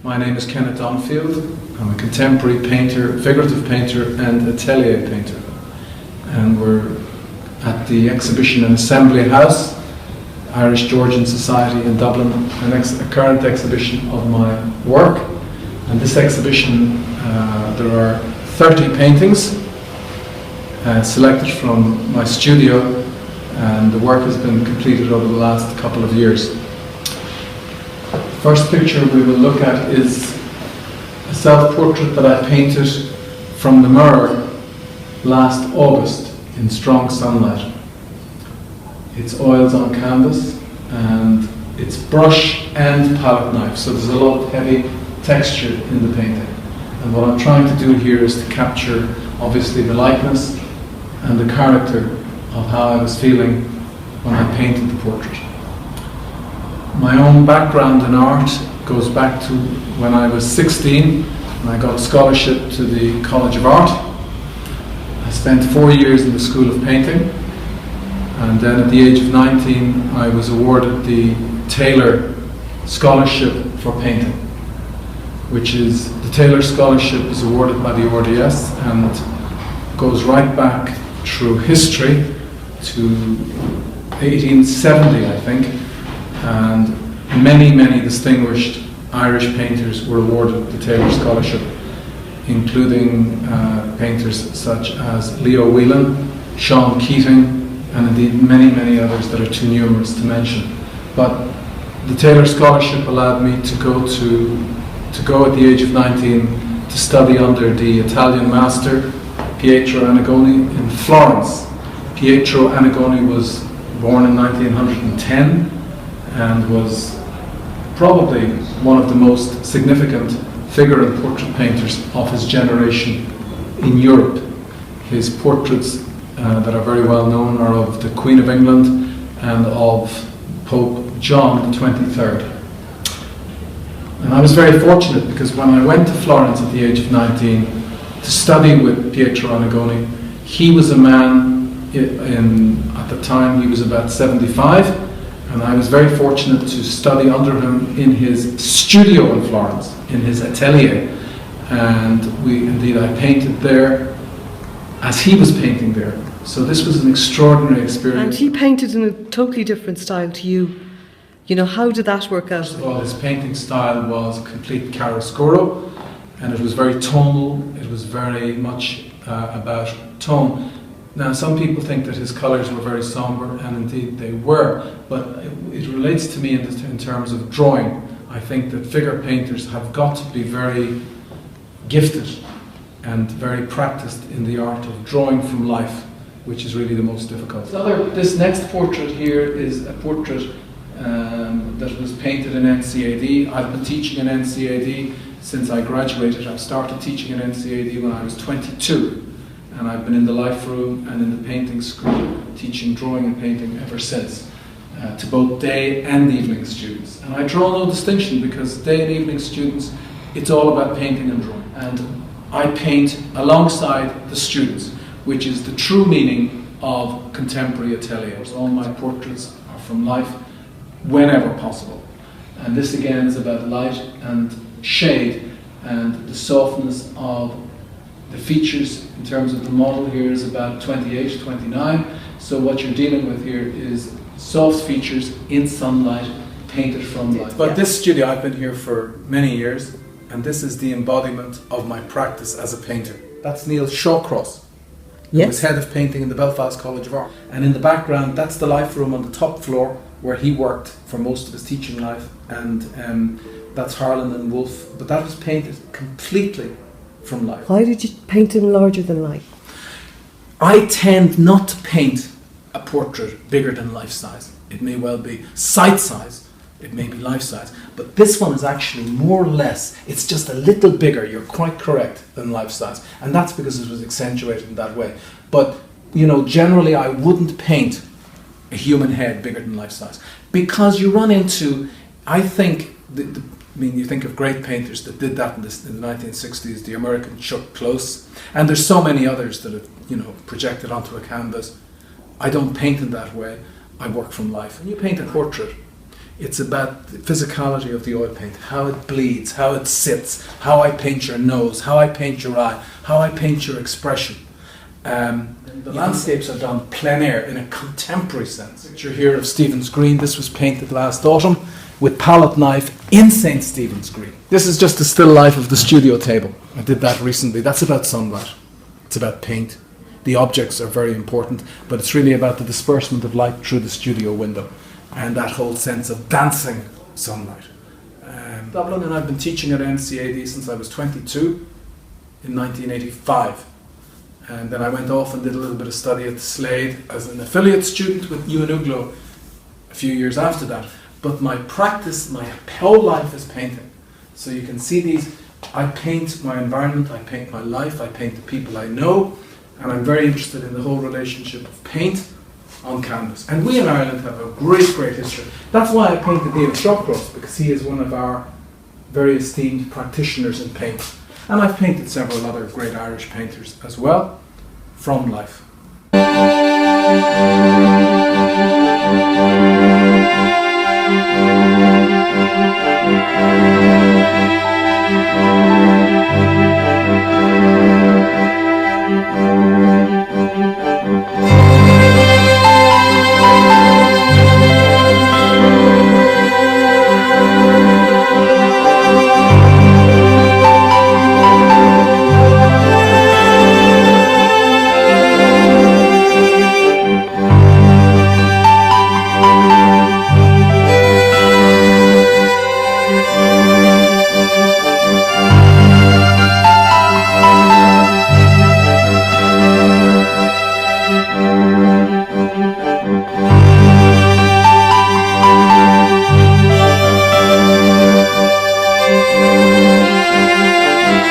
My name is Kenneth Donfield. I'm a contemporary painter, figurative painter and atelier painter. And we're at the exhibition in Assembly House, Irish Georgian Society in Dublin, a current exhibition of my work. And this exhibition, there are 30 paintings selected from my studio, and the work has been completed over the last couple of years. First picture we will look at is a self-portrait that I painted from the mirror last August in strong sunlight. It's oils on canvas and it's brush and palette knife, so there's a lot of heavy texture in the painting. And what I'm trying to do here is to capture obviously the likeness and the character of how I was feeling when I painted the portrait. My own background in art goes back to when I was 16 and I got a scholarship to the College of Art. I spent 4 years in the School of Painting, and then at the age of 19 I was awarded the Taylor Scholarship for Painting, which is, the Taylor Scholarship is awarded by the RDS and goes right back through history to 1870, I think. And many distinguished Irish painters were awarded the Taylor Scholarship, including painters such as Leo Whelan, Sean Keating, and indeed many others that are too numerous to mention. But the Taylor Scholarship allowed me to go at the age of 19 to study under the Italian master Pietro Annigoni in Florence. Pietro Annigoni was born in 1910 and was probably one of the most significant figure and portrait painters of his generation in Europe. His portraits that are very well known are of the Queen of England and of Pope John XXIII. And I was very fortunate because when I went to Florence at the age of 19 to study with Pietro Annigoni, he was a man at the time he was about 75. And I was very fortunate to study under him in his studio in Florence, in his atelier. And I painted there as he was painting there. So this was an extraordinary experience. And he painted in a totally different style to you. You know, how did that work out? First of all, his painting style was complete chiaroscuro, and it was very tonal. It was very much about tone. Now, some people think that his colours were very sombre, and indeed they were, but it relates to me in terms of drawing. I think that figure painters have got to be very gifted and very practiced in the art of drawing from life, which is really the most difficult. This next portrait here is a portrait that was painted in NCAD. I've been teaching in NCAD since I graduated. I started teaching in NCAD when I was 22. And I've been in the life room and in the painting school teaching drawing and painting ever since, to both day and evening students. And I draw no distinction because day and evening students, it's all about painting and drawing. And I paint alongside the students, which is the true meaning of contemporary ateliers. All my portraits are from life whenever possible. And this again is about light and shade and the softness of the features. In terms of the model here is about 28, 29. So what you're dealing with here is soft features in sunlight, painted from light. But this studio, I've been here for many years, and this is the embodiment of my practice as a painter. That's Neil Shawcross, who was head of painting in the Belfast College of Art. And in the background, that's the life room on the top floor where he worked for most of his teaching life. And that's Harlan and Wolfe. But that was painted completely from life. Why did you paint him larger than life? I tend not to paint a portrait bigger than life size. It may well be sight size, it may be life size, but this one is actually more or less, it's just a little bigger, you're quite correct, than life size. And that's because it was accentuated in that way. But, you know, generally I wouldn't paint a human head bigger than life size, because you run into, I think, I mean, you think of great painters that did that in the 1960s, the American Chuck Close, and there's so many others that have, you know, projected onto a canvas. I don't paint in that way. I work from life. When you paint a portrait, it's about the physicality of the oil paint, how it bleeds, how it sits, how I paint your nose, how I paint your eye, how I paint your expression. The landscapes are done plein air in a contemporary sense. Picture here of Stephen's Green. This was painted last autumn with palette knife in St. Stephen's Green. This is just a still life of the studio table. I did that recently. That's about sunlight. It's about paint. The objects are very important, but it's really about the disbursement of light through the studio window and that whole sense of dancing sunlight. Dublin, and I've been teaching at NCAD since I was 22 in 1985. And then I went off and did a little bit of study at Slade as an affiliate student with Ewan Uglow a few years after that. But my practice, my whole life is painting. So you can see these. I paint my environment, I paint my life, I paint the people I know, and I'm very interested in the whole relationship of paint on canvas. And we in Ireland have a great, great history. That's why I painted David Shawcross, because he is one of our very esteemed practitioners in paint. And I've painted several other great Irish painters as well, from life.